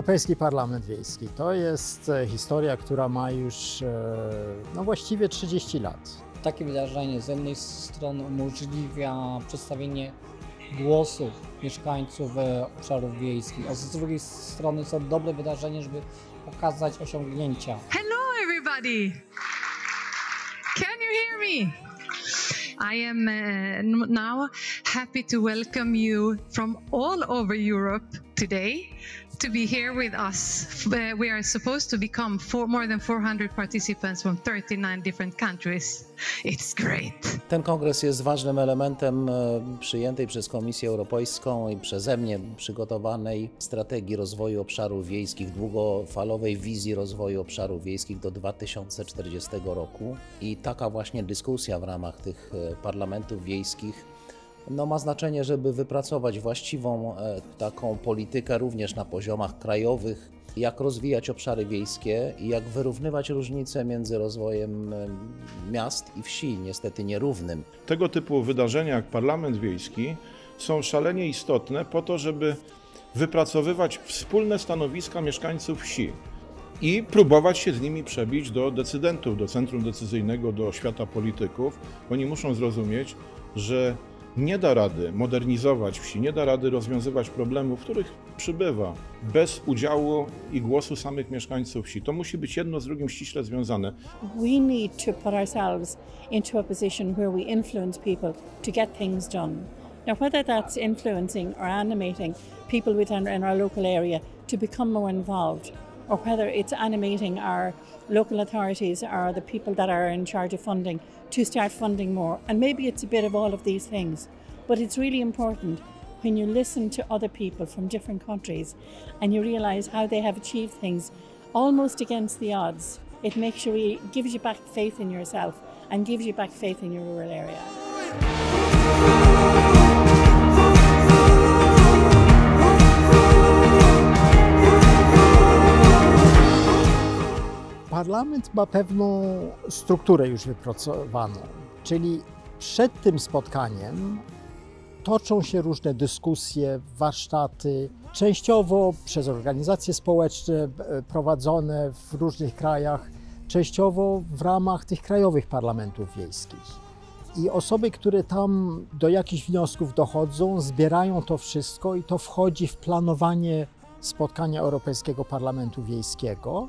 Europejski Parlament Wiejski to jest historia, która ma już właściwie 30 lat. Takie wydarzenie z jednej strony umożliwia przedstawienie głosów mieszkańców obszarów wiejskich, a z drugiej strony jest to dobre wydarzenie, żeby pokazać osiągnięcia. Hello everybody! Can you hear me? I am now happy to welcome you from all over Europe today to be here with us. We are supposed to become more than 400 participants from 39 different countries. It's great. Ten kongres jest ważnym elementem przyjętej przez Komisję Europejską i przeze mnie przygotowanej strategii rozwoju obszarów wiejskich, długofalowej wizji rozwoju obszarów wiejskich do 2040 roku. I taka właśnie dyskusja w ramach tych parlamentów wiejskich ma znaczenie, żeby wypracować właściwą taką politykę również na poziomach krajowych, jak rozwijać obszary wiejskie i jak wyrównywać różnice między rozwojem miast i wsi, niestety nierównym. Tego typu wydarzenia jak Parlament Wiejski są szalenie istotne po to, żeby wypracowywać wspólne stanowiska mieszkańców wsi i próbować się z nimi przebić do decydentów, do centrum decyzyjnego, do świata polityków. Oni muszą zrozumieć, że nie da rady modernizować wsi, nie da rady rozwiązywać problemów, których przybywa, bez udziału i głosu samych mieszkańców wsi. To musi być jedno z drugim ściśle związane. We need to put ourselves into a position where we influence people to get things done. Now, whether that's influencing or animating people within our local area to become more involved, or whether it's animating our local authorities or the people that are in charge of funding to start funding more. And maybe it's a bit of all of these things, but it's really important when you listen to other people from different countries and you realize how they have achieved things almost against the odds. It makes you, gives you back faith in yourself and gives you back faith in your rural area. Parlament ma pewną strukturę już wypracowaną, czyli przed tym spotkaniem toczą się różne dyskusje, warsztaty, częściowo przez organizacje społeczne prowadzone w różnych krajach, częściowo w ramach tych krajowych parlamentów wiejskich. I osoby, które tam do jakichś wniosków dochodzą, zbierają to wszystko i to wchodzi w planowanie spotkania Europejskiego Parlamentu Wiejskiego,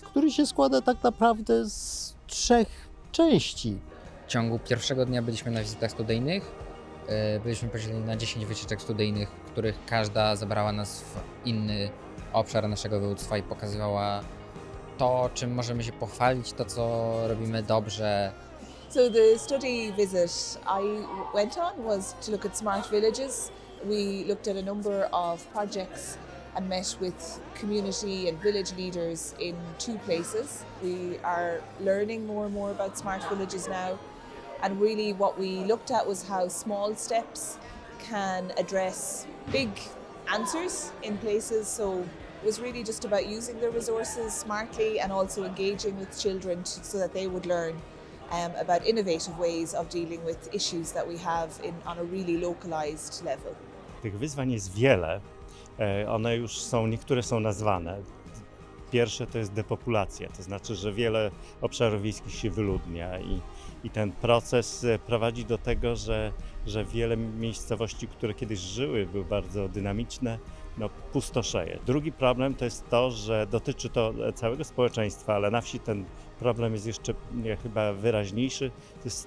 który się składa tak naprawdę z 3 części. W ciągu pierwszego dnia byliśmy na wizytach studyjnych. Byliśmy podzieleni na 10 wycieczek studyjnych, w których każda zabrała nas w inny obszar naszego województwa i pokazywała to, czym możemy się pochwalić, to, co robimy dobrze. So the study visit I went on was to look at smart villages. We looked at a number of projects and met with community and village leaders in 2 places. We are learning more and more about smart villages now, and really what we looked at was how small steps can address big answers in places. So it was really just about using the resources smartly and also engaging with children so that they would learn about innovative ways of dealing with issues that we have on a really localized level. Tych wyzwań jest wiele. One już są, niektóre są nazwane. Pierwsze to jest depopulacja, to znaczy, że wiele obszarów wiejskich się wyludnia i ten proces prowadzi do tego, że wiele miejscowości, które kiedyś żyły, były bardzo dynamiczne, pustoszeje. Drugi problem to jest to, że dotyczy to całego społeczeństwa, ale na wsi ten problem jest jeszcze chyba wyraźniejszy, to jest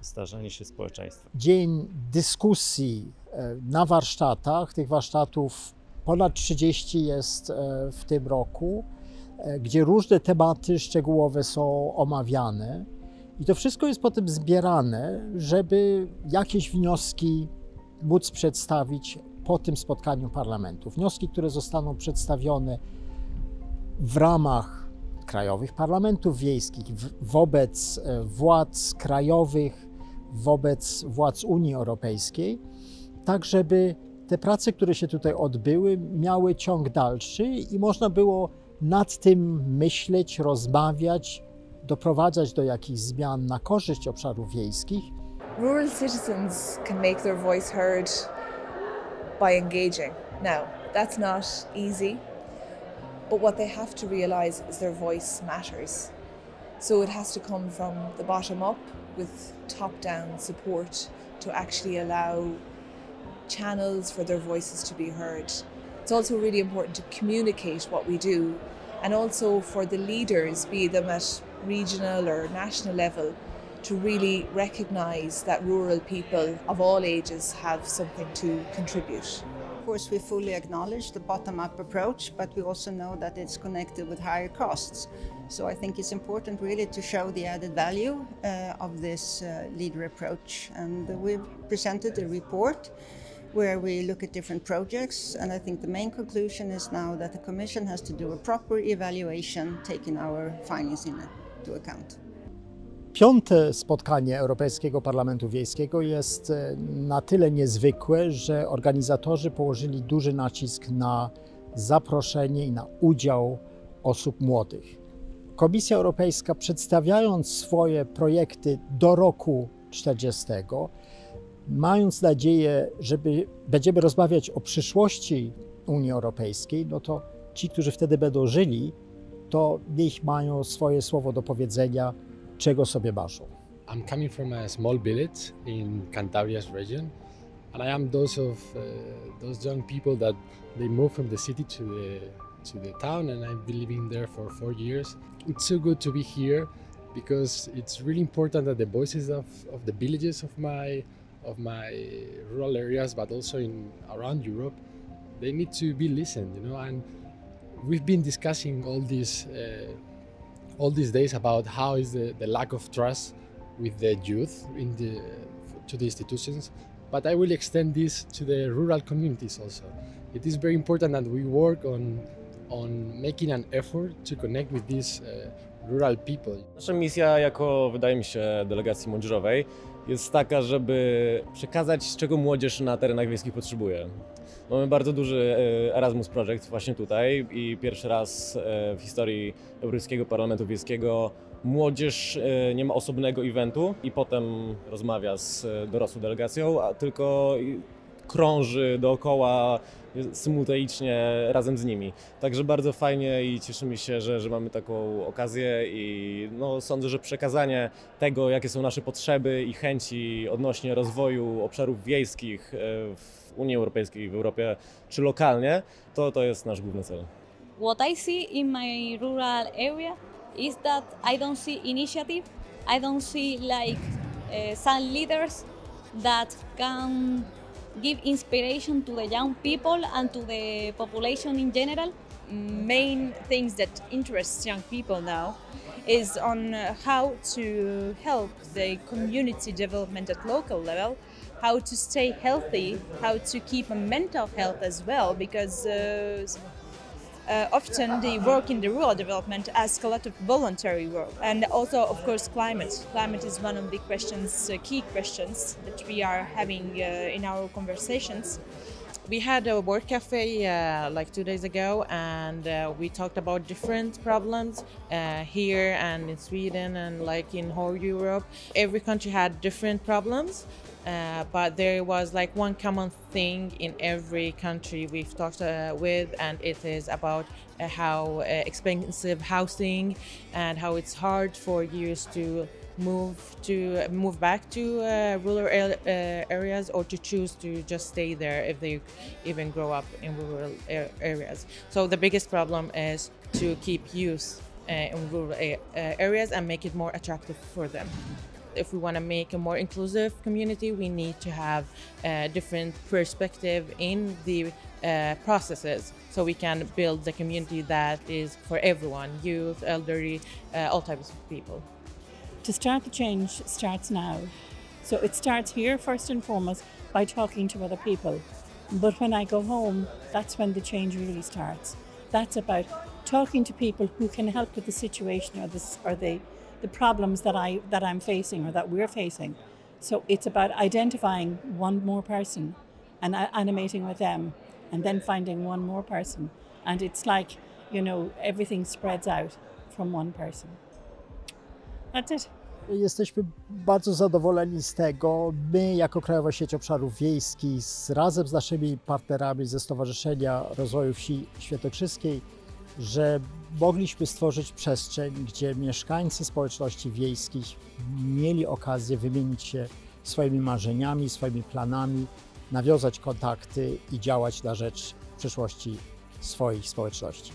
starzenie się społeczeństwa. Dzień dyskusji na warsztatach, tych warsztatów ponad 30 jest w tym roku, gdzie różne tematy szczegółowe są omawiane i to wszystko jest potem zbierane, żeby jakieś wnioski móc przedstawić po tym spotkaniu parlamentu. Wnioski, które zostaną przedstawione w ramach krajowych parlamentów wiejskich wobec władz krajowych, wobec władz Unii Europejskiej, tak żeby te prace, które się tutaj odbyły, miały ciąg dalszy i można było nad tym myśleć, rozmawiać, doprowadzać do jakichś zmian na korzyść obszarów wiejskich. Rural citizens can make their voice heard by engaging. Now, that's not easy. but what they have to realise is their voice matters. So it has to come from the bottom up with top-down support to actually allow channels for their voices to be heard. It's also really important to communicate what we do, and also for the leaders, be them at regional or national level, to really recognise that rural people of all ages have something to contribute. Of course, we fully acknowledge the bottom-up approach, but we also know that it's connected with higher costs. So I think it's important really to show the added value of this leader approach. And we've presented a report where we look at different projects, and I think the main conclusion is now that the Commission has to do a proper evaluation, taking our findings into account. Piąte spotkanie Europejskiego Parlamentu Wiejskiego jest na tyle niezwykłe, że organizatorzy położyli duży nacisk na zaproszenie i na udział osób młodych. Komisja Europejska, przedstawiając swoje projekty do roku 40, mając nadzieję, że będziemy rozmawiać o przyszłości Unii Europejskiej, no to ci, którzy wtedy będą żyli, to niech mają swoje słowo do powiedzenia, czego sobie marzą. I'm coming from a small village in Cantabria's region, and I am those those young people that they moved from the city to the town, and I've been living there for 4 years. It's so good to be here because it's really important that the voices of the villages of my rural areas, but also around Europe, they need to be listened, you know. And we've been discussing all these days about how is the lack of trust with the youth to the institutions, but I will extend this to the rural communities also. It is very important that we work on making an effort to connect with these rural people. Nasza misja jako, wydaje mi się, delegacji młodzieżowej jest taka, żeby przekazać, czego młodzież na terenach wiejskich potrzebuje. Mamy bardzo duży Erasmus Project właśnie tutaj i pierwszy raz w historii Europejskiego Parlamentu Wiejskiego młodzież nie ma osobnego eventu i potem rozmawia z dorosłą delegacją, a tylko krąży dookoła symultanicznie razem z nimi. Także bardzo fajnie i cieszymy się, że mamy taką okazję i no, sądzę, że przekazanie tego, jakie są nasze potrzeby i chęci odnośnie rozwoju obszarów wiejskich w Unii Europejskiej, w Europie czy lokalnie, to jest nasz główny cel. What I see in my rural area is that I don't see initiative, I don't see like some leaders that can give inspiration to the young people and to the population in general. Main things that interest young people now is on how to help the community development at local level, how to stay healthy, how to keep a mental health as well, because often they work in the rural development as a lot of voluntary work. And also, of course, climate. Climate is one of the questions, key questions that we are having in our conversations. We had a work cafe like 2 days ago, and we talked about different problems here and in Sweden and like in whole Europe. Every country had different problems, but there was like one common thing in every country we've talked with, and it is about how expensive housing and how it's hard for youth to move back to rural areas, or to choose to just stay there if they even grow up in rural areas. So the biggest problem is to keep youth in rural areas and make it more attractive for them. If we want to make a more inclusive community, we need to have a different perspective in the processes, so we can build the community that is for everyone, youth, elderly, all types of people. To start the change starts now. So it starts here first and foremost by talking to other people. But when I go home, that's when the change really starts. That's about talking to people who can help with the situation or the problems that I'm facing or that we're facing. So it's about identifying one more person and animating with them, and then finding one more person. And it's like, you know, everything spreads out from one person. That's it. Jesteśmy bardzo zadowoleni z tego. My jako Krajowa Sieć Obszarów Wiejskich razem z naszymi partnerami ze Stowarzyszenia Rozwoju Wsi Świętokrzyskiej że mogliśmy stworzyć przestrzeń, gdzie mieszkańcy społeczności wiejskich mieli okazję wymienić się swoimi marzeniami, swoimi planami, nawiązać kontakty i działać na rzecz przyszłości swoich społeczności.